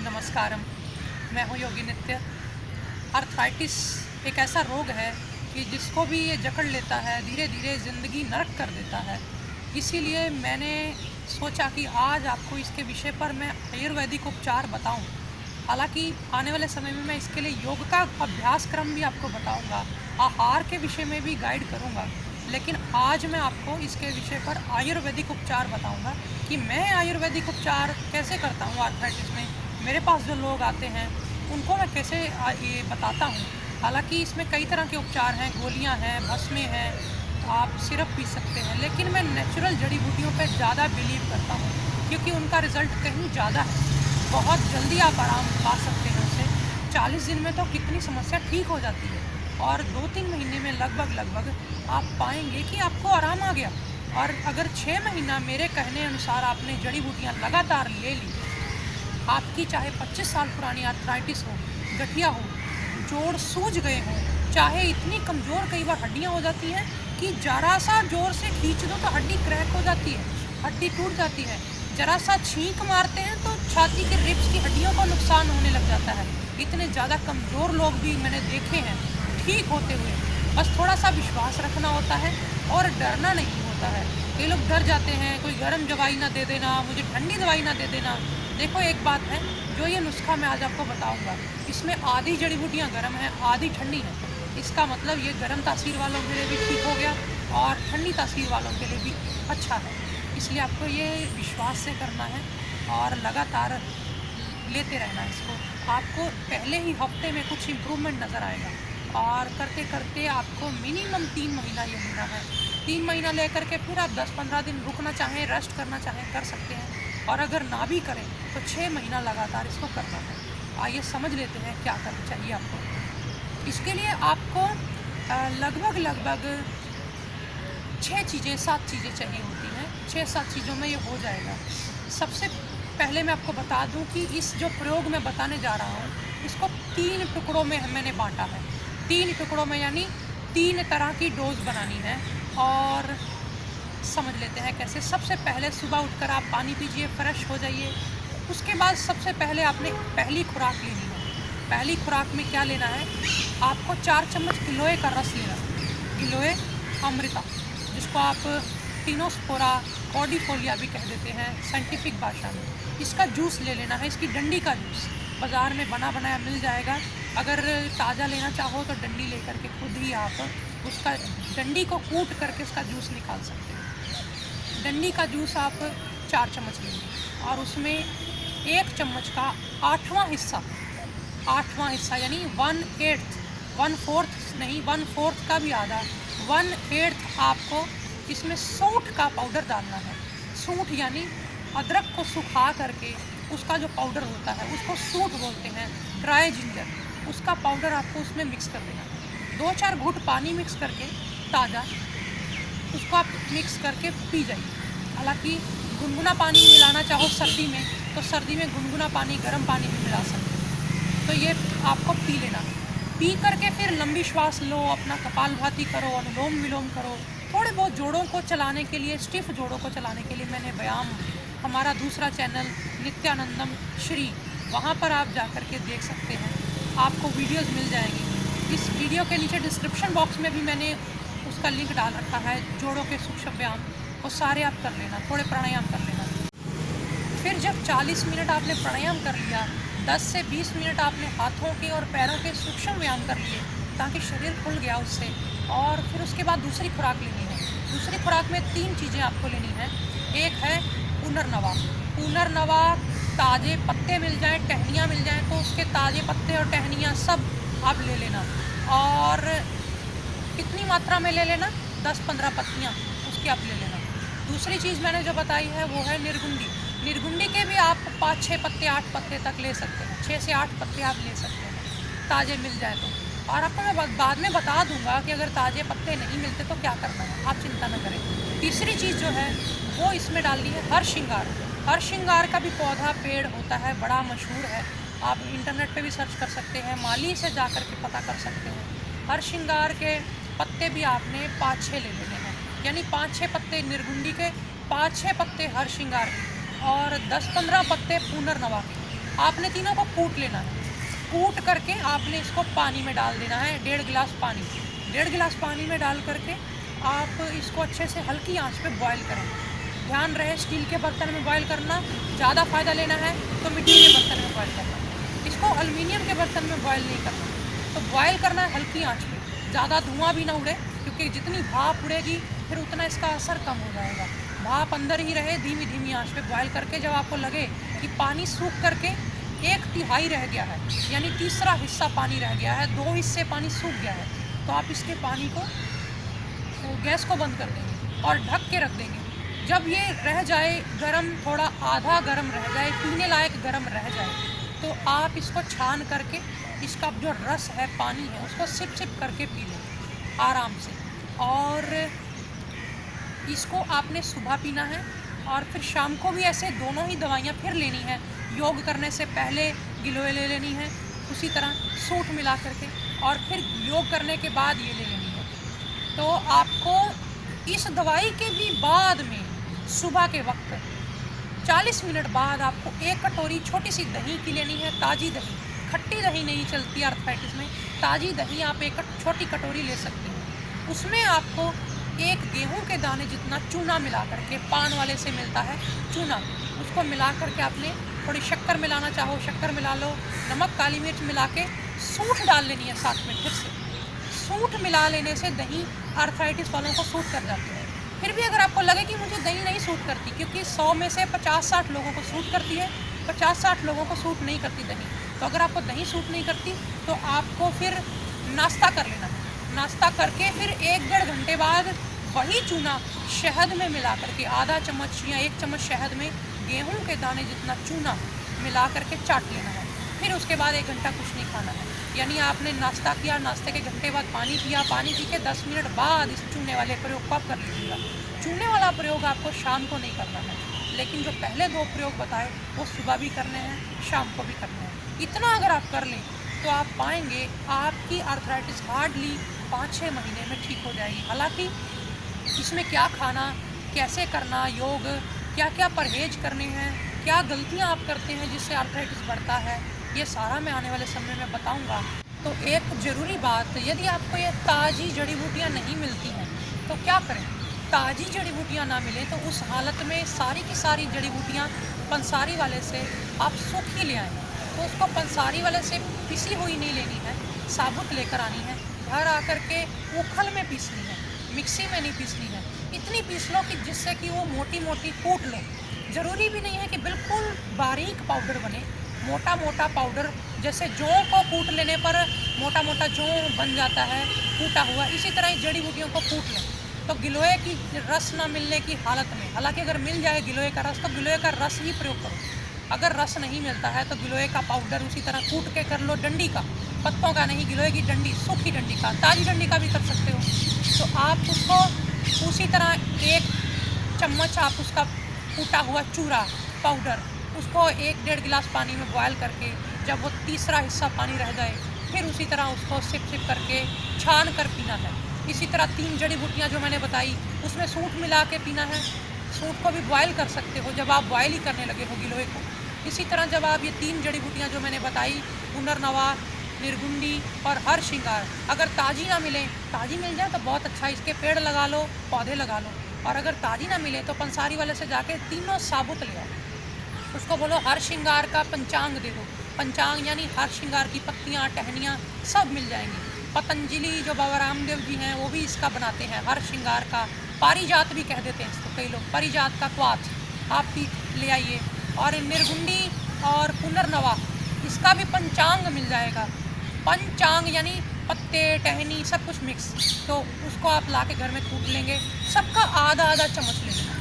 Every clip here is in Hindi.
नमस्कारम, मैं हूँ योगी नित्य। आर्थराइटिस एक ऐसा रोग है कि जिसको भी ये जकड़ लेता है धीरे धीरे ज़िंदगी नरक कर देता है। इसीलिए मैंने सोचा कि आज आपको इसके विषय पर मैं आयुर्वेदिक उपचार बताऊं। हालांकि आने वाले समय में मैं इसके लिए योग का अभ्यास क्रम भी आपको बताऊंगा, आहार के विषय में भी गाइड करूंगा, लेकिन आज मैं आपको इसके विषय पर आयुर्वेदिक उपचार बताऊंगा कि मैं आयुर्वेदिक उपचार कैसे करता हूँ। आर्थराइटिस में मेरे पास जो लोग आते हैं उनको मैं कैसे ये बताता हूँ। हालांकि इसमें कई तरह के उपचार हैं, गोलियाँ हैं, भस्में हैं, आप सिरप पी सकते हैं, लेकिन मैं नेचुरल जड़ी बूटियों पर ज़्यादा बिलीव करता हूँ क्योंकि उनका रिज़ल्ट कहीं ज़्यादा है। बहुत जल्दी आप आराम पा सकते हैं उससे। 40 दिन में तो कितनी समस्या ठीक हो जाती है और 2-3 महीने में लगभग आप पाएंगे कि आपको आराम आ गया। और अगर 6 महीना मेरे कहने अनुसार आपने जड़ी बूटियाँ लगातार ले ली, आपकी चाहे 25 साल पुरानी आर्थराइटिस हो, गठिया हो, जोड़ सूज गए हों, चाहे इतनी कमज़ोर कई बार हड्डियाँ हो जाती हैं कि ज़रा सा जोर से खींच दो तो हड्डी क्रैक हो जाती है, हड्डी टूट जाती है। ज़रा सा छींक मारते हैं तो छाती के रिब्स की हड्डियों को नुकसान होने लग जाता है। इतने ज़्यादा कमज़ोर लोग भी मैंने देखे हैं ठीक होते हुए। बस थोड़ा सा विश्वास रखना होता है और डरना नहीं होता है। कई लोग डर जाते हैं, कोई गर्म दवाई ना दे देना, मुझे ठंडी दवाई ना दे देना। देखो एक बात है, जो ये नुस्खा मैं आज आपको बताऊंगा, इसमें आधी जड़ी बूटियाँ गर्म हैं, आधी ठंडी हैं। इसका मतलब ये गर्म तासीर वालों के लिए भी ठीक हो गया और ठंडी तासीर वालों के लिए भी अच्छा है। इसलिए आपको ये विश्वास से करना है और लगातार लेते रहना है इसको। आपको पहले ही हफ्ते में कुछ इम्प्रूवमेंट नज़र आएगा और करते करते आपको मिनिमम 3 महीना ये लेना है। 3 महीना ले करके फिर आप 10-15 दिन रुकना चाहें, रेस्ट करना चाहें कर सकते हैं, और अगर ना भी करें तो 6 महीना लगातार इसको करना है। आइए समझ लेते हैं क्या करना चाहिए आपको। इसके लिए आपको लगभग 6-7 चीज़ें चाहिए होती हैं। 6-7 चीज़ों में ये हो जाएगा। सबसे पहले मैं आपको बता दूं कि इस जो प्रयोग मैं बताने जा रहा हूँ, इसको 3 टुकड़ों में मैंने बांटा है। 3 टुकड़ों में यानी 3 तरह की डोज बनानी है। और समझ लेते हैं कैसे। सबसे पहले सुबह उठकर आप पानी पीजिए, फ्रेश हो जाइए। उसके बाद सबसे पहले आपने पहली खुराक लेनी है। पहली खुराक में क्या लेना है, आपको 4 चम्मच गिलोय का रस लेना है। गिलोय अमृता, जिसको आप टिनोस्पोरा कॉर्डिफोलिया भी कह देते हैं साइंटिफिक भाषा में। इसका जूस ले लेना है, इसकी डंडी का जूस बाज़ार में बना बनाया मिल जाएगा। अगर ताज़ा लेना चाहो तो डंडी लेकर के खुद ही आप उसका डंडी को कूट करके उसका जूस निकाल सकते हैं। डंडी का जूस आप 4 चम्मच लेंगे और उसमें 1 चम्मच का 8वां हिस्सा यानी 1/4 नहीं, 1/4 का भी आधा, 1/8 आपको इसमें सूंठ का पाउडर डालना है। सूंठ यानी अदरक को सुखा करके उसका जो पाउडर होता है उसको सूंठ बोलते हैं, ड्राई जिंजर। उसका पाउडर आपको उसमें मिक्स कर देना है। 2-4 घूंट पानी मिक्स करके ताज़ा उसको आप मिक्स करके पी जाइए। हालांकि गुनगुना पानी मिलाना चाहो सर्दी में तो सर्दी में गुनगुना पानी, गर्म पानी भी मिला सकते हैं। तो ये आपको पी लेना। पी करके फिर लंबी श्वास लो, अपना कपालभाति करो, अनुलोम विलोम करो। थोड़े बहुत जोड़ों को चलाने के लिए, स्टिफ जोड़ों को चलाने के लिए मैंने व्यायाम, हमारा दूसरा चैनल नित्यानंदम श्री, वहाँ पर आप जा कर के देख सकते हैं, आपको वीडियोस मिल जाएंगी। इस वीडियो के नीचे डिस्क्रिप्शन बॉक्स में भी मैंने उसका लिंक डाल रखा है। जोड़ों के सूक्ष्म व्यायाम वो सारे आप कर लेना, थोड़े प्राणायाम कर लेना। फिर जब 40 मिनट आपने प्राणायाम कर लिया, 10 से 20 मिनट आपने हाथों के और पैरों के सूक्ष्म व्यायाम कर लिए ताकि शरीर खुल गया उससे, और फिर उसके बाद दूसरी खुराक लेनी है। दूसरी खुराक में 3 चीज़ें आपको लेनी है। एक है पुनर्नवा, ताज़े पत्ते मिल जाएँ, टहनियाँ मिल जाएँ तो उसके ताज़े पत्ते और टहनियाँ सब आप ले लेना। और कितनी मात्रा में ले लेना, 10-15 पत्तियाँ उसकी आप ले लेना। दूसरी चीज़ मैंने जो बताई है वो है निर्गुंडी। निर्गुंडी के भी आप 5-6 पत्ते 8 पत्ते तक ले सकते हैं, 6 से 8 पत्ते आप ले सकते हैं ताज़े मिल जाए तो। और आपको मैं बाद में बता दूंगा कि अगर ताज़े पत्ते नहीं मिलते तो क्या करना है, आप चिंता न करें। तीसरी चीज़ जो है वो इसमें डालनी है हरसिंगार। हरसिंगार का भी पौधा पेड़ होता है, बड़ा मशहूर है, आप इंटरनेट पे भी सर्च कर सकते हैं, माली से जा कर के पता कर सकते हैं। हरसिंगार के पत्ते भी आपने 5-6 ले लेने हैं, यानी 5-6 पत्ते निर्गुंडी के, 5-6 पत्ते हरसिंगार के और 10-15 पत्ते पुनर्नवा के। आपने तीनों को कूट लेना है। कूट करके आपने इसको पानी में डाल देना है, 1.5 गिलास पानी। 1.5 गिलास पानी में डाल करके आप इसको अच्छे से हल्की आंच पे बॉईल करें। ध्यान रहे स्टील के बर्तन में बॉईल करना, ज़्यादा फ़ायदा लेना है तो मिट्टी के बर्तन में बॉईल करना, इसको एल्युमिनियम के बर्तन में बॉईल नहीं करना। तो बॉईल करना है हल्की आँच पे, ज़्यादा धुआं भी ना उड़े, क्योंकि जितनी भाप उड़ेगी फिर उतना इसका असर कम हो जाएगा। भाप अंदर ही रहे, धीमी धीमी आंच पे बॉईल करके जब आपको लगे कि पानी सूख करके 1/3 रह गया है, यानी तीसरा हिस्सा पानी रह गया है, 2 हिस्से पानी सूख गया है, तो आप इसके पानी को, गैस को बंद कर देंगे और ढक के रख देंगे। जब ये रह जाए गरम, थोड़ा आधा गरम रह जाए, पीने लायक गरम रह जाए, तो आप इसको छान करके इसका जो रस है, पानी है, उसको सिप सिप करके पी लें आराम से। और इसको आपने सुबह पीना है और फिर शाम को भी ऐसे दोनों ही दवाइयाँ फिर लेनी है। योग करने से पहले गिलोय ले लेनी है, उसी तरह सूंठ मिला करके, और फिर योग करने के बाद ये ले लेनी है। तो आपको इस दवाई के भी बाद में सुबह के वक्त 40 मिनट बाद आपको 1 कटोरी छोटी सी दही की लेनी है, ताज़ी दही। खट्टी दही नहीं चलती आर्थराइटिस में, ताज़ी दही आप 1 छोटी कटोरी ले सकते हैं। उसमें आपको 1 गेहूं के दाने जितना चूना मिला करके, पान वाले से मिलता है चूना, उसको मिला करके आपने थोड़ी शक्कर मिलाना चाहो शक्कर मिला लो, नमक काली मिर्च मिला के सूंठ डाल लेनी है साथ में। फिर से सूंठ मिला लेने से दही आर्थराइटिस वालों को सूट कर जाती है। फिर भी अगर आपको लगे कि मुझे दही नहीं सूट करती, क्योंकि 100 में से 50-60 लोगों को सूट करती है, 50-60 लोगों को सूट नहीं करती दही, तो अगर आपको दही सूट नहीं करती तो आपको फिर नाश्ता कर लेना है। नाश्ता करके फिर 1-1.5 घंटे बाद वही चूना शहद में मिला करके, आधा चम्मच या 1 चम्मच शहद में गेहूं के दाने जितना चूना मिला करके चाट लेना है। फिर उसके बाद 1 घंटा कुछ नहीं खाना है, यानी आपने नाश्ता किया, नाश्ते के घंटे बाद पानी पिया, पानी पी के 10 मिनट बाद इस चूने वाले प्रयोग को आप कर लीजिएगा। चूने वाला प्रयोग आपको शाम को नहीं करना है, लेकिन जो पहले 2 प्रयोग बताए वो सुबह भी करने हैं, शाम को भी करने हैं। इतना अगर आप कर लें तो आप पाएंगे आपकी आर्थराइटिस हार्डली 5-6 महीने में ठीक हो जाएगी। हालांकि इसमें क्या खाना, कैसे करना योग, क्या क्या परहेज करने हैं, क्या गलतियां आप करते हैं जिससे आर्थराइटिस बढ़ता है, ये सारा मैं आने वाले समय में बताऊंगा। तो एक ज़रूरी बात, यदि आपको ये ताज़ी जड़ी बूटियाँ नहीं मिलती हैं तो क्या करें। ताज़ी जड़ी बूटियाँ ना मिले तो उस हालत में सारी की सारी जड़ी बूटियाँ पंसारी वाले से आप सूख ही ले आएँ। तो उसको पंसारी वाले से पिसी हुई नहीं लेनी है, साबुत लेकर आनी है, घर आकर के उखल में पीसनी है, मिक्सी में नहीं पीसनी है। इतनी पीस लो कि जिससे कि वो मोटी मोटी कूट लो। ज़रूरी भी नहीं है कि बिल्कुल बारीक पाउडर बने, मोटा मोटा पाउडर, जैसे जौ को कूट लेने पर मोटा मोटा जौ बन जाता है कूटा हुआ, इसी तरह ही जड़ी बूटियों को कूट लें। तो गिलोय की रस ना मिलने की हालत में, हालांकि अगर मिल जाए गिलोय का रस तो गिलोय का रस ही प्रयोग करो। अगर रस नहीं मिलता है तो गिलोय का पाउडर उसी तरह कूट के कर लो, डंडी का, पत्तों का नहीं, गिलोय की डंडी, सूखी डंडी का, ताज़ी डंडी का भी कर सकते हो। तो आप उसको उसी तरह 1 चम्मच आप उसका कूटा हुआ चूरा पाउडर, उसको 1-1.5 गिलास पानी में बॉयल करके, जब वो तीसरा हिस्सा पानी रह जाए फिर उसी तरह उसको सिप सिप करके छान कर पीना है। इसी तरह 3 जड़ी बूटियाँ जो मैंने बताई उसमें सूंठ मिला के पीना है। सूंठ को भी बॉयल कर सकते हो जब आप बॉयल ही करने लगे हो गिलोय को। इसी तरह जब आप ये 3 जड़ी बूटियाँ जो मैंने बताई, पुनर्नवा, निर्गुंडी और हरसिंगार, अगर ताज़ी ना मिले, ताज़ी मिल जाए तो बहुत अच्छा, इसके पेड़ लगा लो, पौधे लगा लो। और अगर ताज़ी ना मिले तो पंसारी वाले से जाके तीनों साबुत ले आओ। उसको बोलो हरसिंगार का पंचांग दे दो। पंचांग यानी हरसिंगार की पत्तियाँ, टहनियाँ सब मिल जाएंगी। पतंजलि जो बाबा रामदेव जी हैं वो भी इसका बनाते हैं, हरसिंगार का। पारिजात भी कह देते हैं इसको कई लोग, पारिजात का क्वाथ आप भी ले आइए। और निर्गुंडी और पुनर्नवा, इसका भी पंचांग मिल जाएगा। पंचांग यानी पत्ते, टहनी, सब कुछ मिक्स, तो उसको आप ला के घर में कूट लेंगे। सबका आधा आधा चम्मच ले लेना,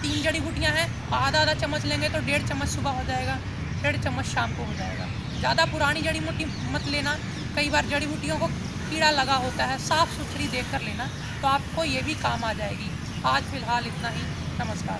3 जड़ी बूटियाँ हैं, आधा आधा चम्मच लेंगे तो 1.5 चम्मच सुबह हो जाएगा, 1.5 चम्मच शाम को हो जाएगा। ज़्यादा पुरानी जड़ी बूटी मत लेना, कई बार जड़ी बूटियों को कीड़ा लगा होता है, साफ़ सुथरी देख कर लेना, तो आपको ये भी काम आ जाएगी। आज फ़िलहाल इतना ही, नमस्कार।